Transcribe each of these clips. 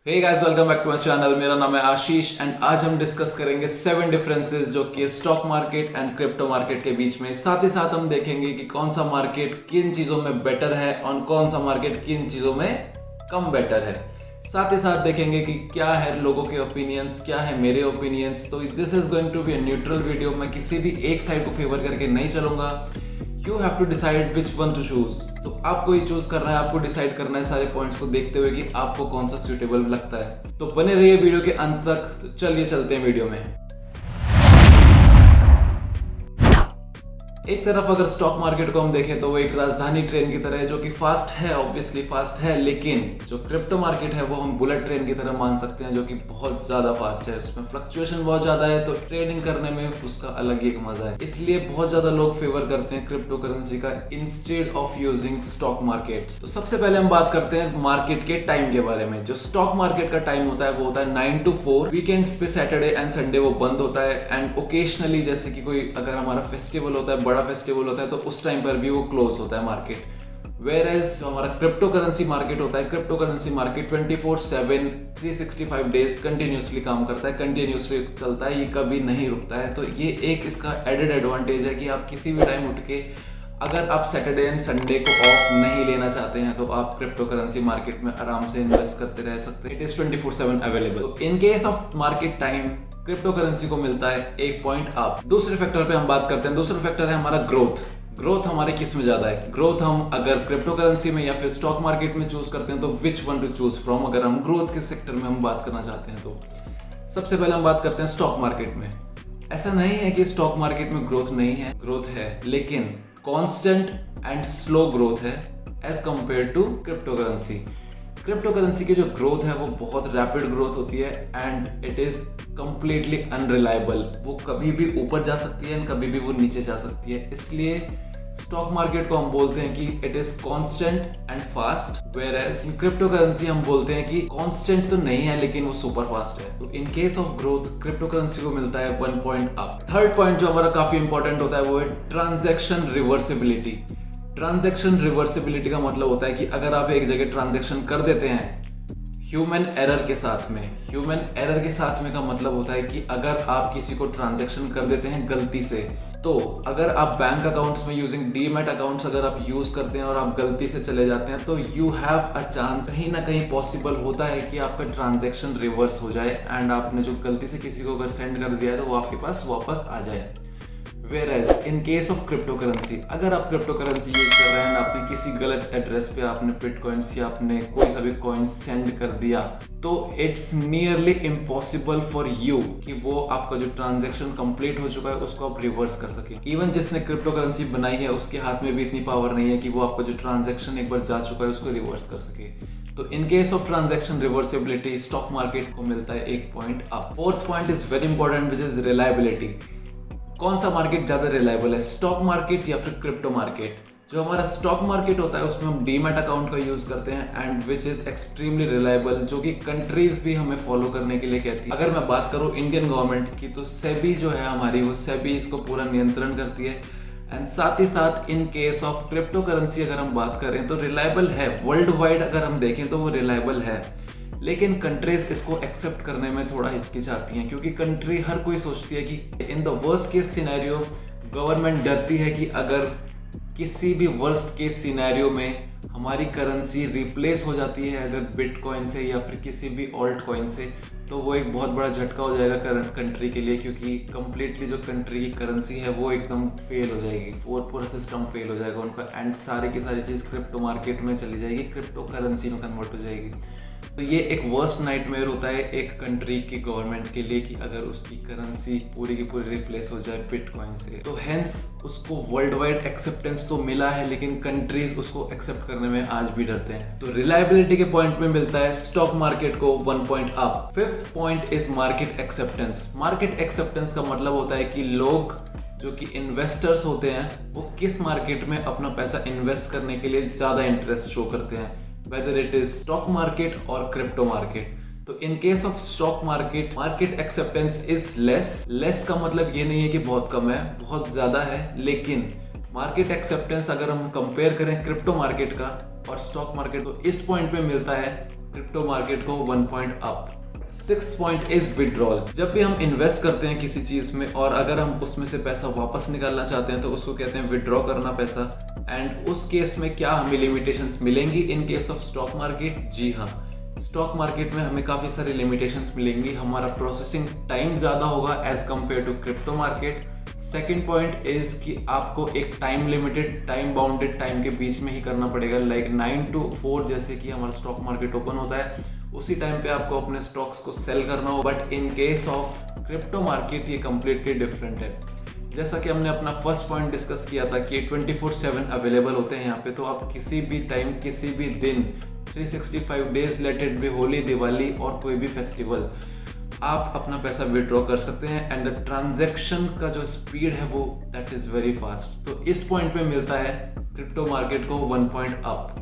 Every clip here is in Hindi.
Hey guys, welcome back to my channel. मेरा नाम है आशीष एंड आज हम डिस्कस करेंगे 7 डिफरेंसेस जो कि stock market and crypto market के बीच में। साथ ही साथ हम देखेंगे कि कौन सा मार्केट किन चीज़ों में बेटर है और कौन सा मार्केट किन चीज़ों में कम बेटर है। साथ ही साथ देखेंगे कि क्या है लोगों के ओपिनियंस, क्या है मेरे ओपिनियंस। तो this is going to be a neutral video. मैं किसी भी एक साइड को फेवर करके नहीं चलूंगा। You have to decide which one to choose. तो आपको ही चूज करना है, आपको डिसाइड करना है सारे पॉइंट्स को देखते हुए कि आपको कौन सा सुटेबल लगता है। तो बने रहिए वीडियो के अंत तक। तो चलिए चलते हैं वीडियो में। एक तरफ अगर स्टॉक मार्केट को हम देखें तो वो एक राजधानी ट्रेन की तरह है जो कि फास्ट है, ऑब्वियसली फास्ट है। लेकिन जो क्रिप्टो मार्केट है वो हम बुलेट ट्रेन की तरह मान सकते हैं जो कि बहुत ज्यादा फास्ट है। उसमें फ्लक्चुएशन बहुत ज्यादा है, तो ट्रेडिंग करने में उसका अलग ही एक मजा है। इसलिए बहुत ज्यादा लोग फेवर करते हैं क्रिप्टो करेंसी का instead of using stock market. तो सबसे पहले हम बात करते हैं मार्केट के टाइम के बारे में। जो स्टॉक मार्केट का टाइम होता है वो होता है 9 to 4। वीकेंड्स पे सैटरडे एंड संडे वो बंद होता है एंड ओकेशनली जैसे कि कोई अगर हमारा फेस्टिवल होता है, बड़ा फेस्टिवल होता है, तो उस टाइम पर भी वो क्लोज होता है मार्केट। वेयरएज जो हमारा क्रिप्टो करेंसी मार्केट होता है, crypto currency market 24/7 365 days continuously काम करता है, कंटिन्यूसली चलता है, ये कभी नहीं रुकता है। तो ये एक इसका एडेड एडवांटेज है कि आप किसी भी टाइम उठ के अगर आप सैटरडे एंड संडे को ऑफ नहीं लेना चाहते हैं तो आप क्रिप्टो करेंसी मार्केट में आराम से इन्वेस्ट करते रह सकते हैं। It is 24/7 available. In case of market time crypto currency को मिलता है 1 पॉइंट अप। दूसरे फैक्टर पे हम बात करते हैं। दूसरा फैक्टर है हमारा ग्रोथ। ग्रोथ हमारे किस में ज्यादा है? ग्रोथ हम अगर क्रिप्टो करेंसी में या फिर स्टॉक मार्केट में चूज करते हैं तो विच वन टू चूज फ्रॉम। अगर हम ग्रोथ के सेक्टर में हम बात करना चाहते हैं तो सबसे पहले हम बात करते हैं स्टॉक मार्केट में। ऐसा नहीं है कि स्टॉक मार्केट में ग्रोथ नहीं है, ग्रोथ है, लेकिन कॉन्स्टेंट एंड स्लो ग्रोथ है as compare to crypto currency. Crypto currency की जो ग्रोथ है वो बहुत रैपिड ग्रोथ होती है and it is completely unreliable. वो कभी भी ऊपर जा सकती है एंड कभी भी वो नीचे जा सकती है। इसलिए स्टॉक मार्केट को हम बोलते हैं कि it is constant and fast, whereas in crypto currency हम बोलते हैं कि कांस्टेंट तो नहीं है लेकिन वो सुपर फास्ट है। तो इन case of growth crypto currency को मिलता है 1 पॉइंट अप। थर्ड पॉइंट जो हमारा काफी इंपॉर्टेंट होता है वो है ट्रांजैक्शन रिवर्सिबिलिटी। ट्रांजैक्शन रिवर्सिबिलिटी का मतलब होता है कि अगर आप एक जगह ट्रांजैक्शन कर देते हैं ह्यूमन एरर के साथ में, ह्यूमन एरर के साथ में का मतलब होता है कि अगर आप किसी को ट्रांजैक्शन कर देते हैं गलती से, तो अगर आप बैंक अकाउंट्स में यूजिंग डीमैट अकाउंट्स अगर आप यूज करते हैं और आप गलती से चले जाते हैं तो यू हैव अ चांस, कहीं ना कहीं पॉसिबल होता है कि आपका ट्रांजैक्शन रिवर्स हो जाए एंड आपने जो गलती से किसी को अगर सेंड कर दिया है तो वो आपके पास वापस आ जाए। Whereas in case of crypto currency, अगर आप क्रिप्टो करेंसी यूज कर रहे हैं, आपने किसी गलत एड्रेस पे आपने बिटकॉइंस या आपने कोई सा भी कॉइन सेंड कर दिया, तो it's nearly impossible for you कि वो आपका जो ट्रांजैक्शन कंप्लीट हो चुका है उसको आप रिवर्स कर सके। इवन जिसने क्रिप्टो करेंसी बनाई है उसके हाथ में भी इतनी पावर नहीं है कि वो आपका जो ट्रांजैक्शन एक बार जा चुका है उसको रिवर्स कर सके। तो इन case of transaction reversibility stock market को मिलता है 1 point up. Fourth point is very important which is reliability. कौन सा मार्केट ज्यादा रिलायबल है, स्टॉक मार्केट या फिर क्रिप्टो मार्केट? जो हमारा स्टॉक मार्केट होता है उसमें हम डीमैट अकाउंट का यूज करते हैं and which is extremely reliable, जो कि कंट्रीज भी हमें फॉलो करने के लिए कहती है। अगर मैं बात करूं इंडियन गवर्नमेंट की तो सेबी जो है हमारी, वो सेबी इसको पूरा नियंत्रण करती है। एंड साथ ही साथ इन केस ऑफ क्रिप्टो करेंसी अगर हम बात करें तो रिलायबल है, वर्ल्ड वाइड अगर हम देखें तो वो रिलायबल है, लेकिन कंट्रीज इसको एक्सेप्ट करने में थोड़ा हिचकिचाती हैं क्योंकि कंट्री हर कोई सोचती है कि in the worst case scenario government डरती है कि अगर किसी भी वर्स्ट केस सिनेरियो में हमारी करेंसी रिप्लेस हो जाती है अगर बिटकॉइन से या फिर किसी भी ऑल्ट कॉइन से, तो वो एक बहुत बड़ा झटका हो जाएगा कंट्री के लिए, क्योंकि कंप्लीटली जो कंट्री की करेंसी है वो एकदम फेल हो जाएगी, पूरा सिस्टम फेल हो जाएगा उनका एंड सारी की सारी चीज़ क्रिप्टो मार्केट में चली जाएगी, क्रिप्टो करेंसी में कन्वर्ट हो जाएगी। तो ये एक वर्स्ट नाइटमेयर होता है एक कंट्री की गवर्नमेंट के लिए कि अगर उसकी करेंसी पूरी की पूरी रिप्लेस हो जाए बिटकॉइन से। तो हेंस उसको वर्ल्ड वाइड एक्सेप्टेंस तो मिला है लेकिन कंट्रीज उसको एक्सेप्ट करने में आज भी डरते हैं। तो रिलायबिलिटी के पॉइंट में मिलता है स्टॉक मार्केट को 1 point up. Fifth point is market acceptance. Market acceptance का मतलब होता है कि लोग जो कि इन्वेस्टर्स होते हैं वो किस मार्केट में अपना पैसा इन्वेस्ट करने के लिए ज्यादा इंटरेस्ट शो करते हैं, whether it is stock market or crypto market। तो in case of stock market, market acceptance is less का मतलब ये नहीं है कि बहुत कम है, बहुत ज़्यादा है, लेकिन market acceptance अगर हम कंपेयर करें क्रिप्टो मार्केट का और स्टॉक मार्केट तो इस पॉइंट पे मिलता है क्रिप्टो मार्केट को 1 point up. 6th point is withdrawal. जब भी हम इन्वेस्ट करते हैं किसी चीज में और अगर हम उसमें से पैसा वापस निकालना चाहते हैं तो उसको कहते हैं विड्रॉ करना पैसा। एंड उस केस में क्या हमें लिमिटेशंस मिलेंगी in case of stock market? जी हाँ, स्टॉक मार्केट में हमें काफ़ी सारी लिमिटेशंस मिलेंगी। हमारा प्रोसेसिंग टाइम ज़्यादा होगा as compare to crypto market. Second point is कि आपको एक time limited, time bounded time के बीच में ही करना पड़ेगा, लाइक 9 to 4 जैसे कि हमारा स्टॉक मार्केट ओपन होता है उसी टाइम पे आपको अपने स्टॉक्स को सेल करना हो। But in case of crypto market ये कम्प्लीटली डिफरेंट है। जैसा कि हमने अपना फर्स्ट पॉइंट डिस्कस किया था कि 24/7 अवेलेबल होते हैं यहाँ पे, तो आप किसी भी टाइम किसी भी दिन 365 days, let it be Holi, Diwali और कोई भी फेस्टिवल, आप अपना पैसा विड्रॉ कर सकते हैं। एंड द ट्रांजैक्शन का जो स्पीड है वो दैट इज वेरी फास्ट। तो इस पॉइंट पे मिलता है क्रिप्टो मार्केट को 1 point up.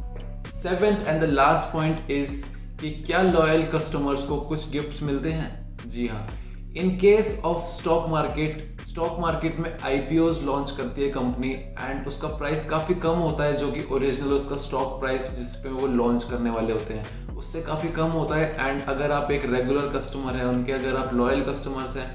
7th and the last point is कि क्या लॉयल कस्टमर्स को कुछ गिफ्ट्स मिलते हैं? जी हाँ, इन केस ऑफ स्टॉक मार्केट में आईपीओज लॉन्च करती है कंपनी एंड उसका प्राइस काफ़ी कम होता है, जो कि ओरिजिनल उसका स्टॉक प्राइस जिस पे वो लॉन्च करने वाले होते हैं उससे काफ़ी कम होता है। एंड अगर आप एक रेगुलर कस्टमर हैं उनके, अगर आप लॉयल कस्टमर्स हैं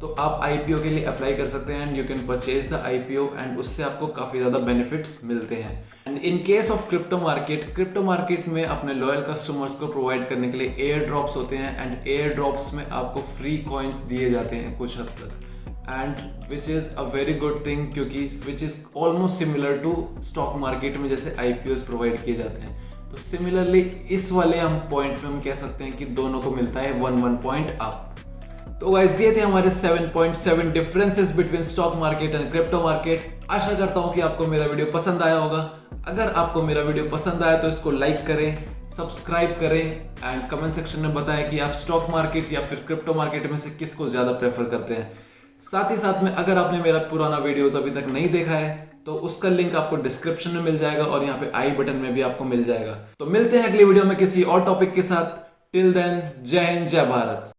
तो आप आईपीओ के लिए अप्लाई कर सकते हैं and you can purchase the IPO and उससे आपको काफ़ी ज़्यादा बेनिफिट्स मिलते हैं। And in case of crypto market में अपने लॉयल कस्टमर्स को प्रोवाइड करने के लिए एयर ड्रॉप्स होते हैं एंड एयर ड्रॉप्स में आपको फ्री कॉइन्स दिए जाते हैं कुछ हद तक, and which is a very good thing, क्योंकि which is almost similar to stock market में जैसे आईपीओज प्रोवाइड किए जाते हैं। तो सिमिलरली इस वाले हम पॉइंट में हम कह सकते हैं कि दोनों को मिलता है 1 पॉइंट अप। तो गाइस ये थे हमारे 7.7 differences between stock market and crypto market. आशा करता हूं कि आपको मेरा वीडियो पसंद आया होगा। अगर आपको मेरा वीडियो पसंद आया तो इसको लाइक करें, सब्सक्राइब करें एंड कमेंट सेक्शन में बताएं कि आप स्टॉक मार्केट या फिर क्रिप्टो मार्केट में से किसको ज़्यादा प्रेफर करते हैं। साथ ही साथ में अगर आपने मेरा पुराना वीडियोस अभी तक नहीं देखा है तो उसका लिंक आपको डिस्क्रिप्शन में मिल जाएगा और यहाँ पे आई बटन में भी आपको मिल जाएगा। तो मिलते हैं अगली वीडियो में किसी और टॉपिक के साथ। टिल देन, जय हिंद, जय भारत।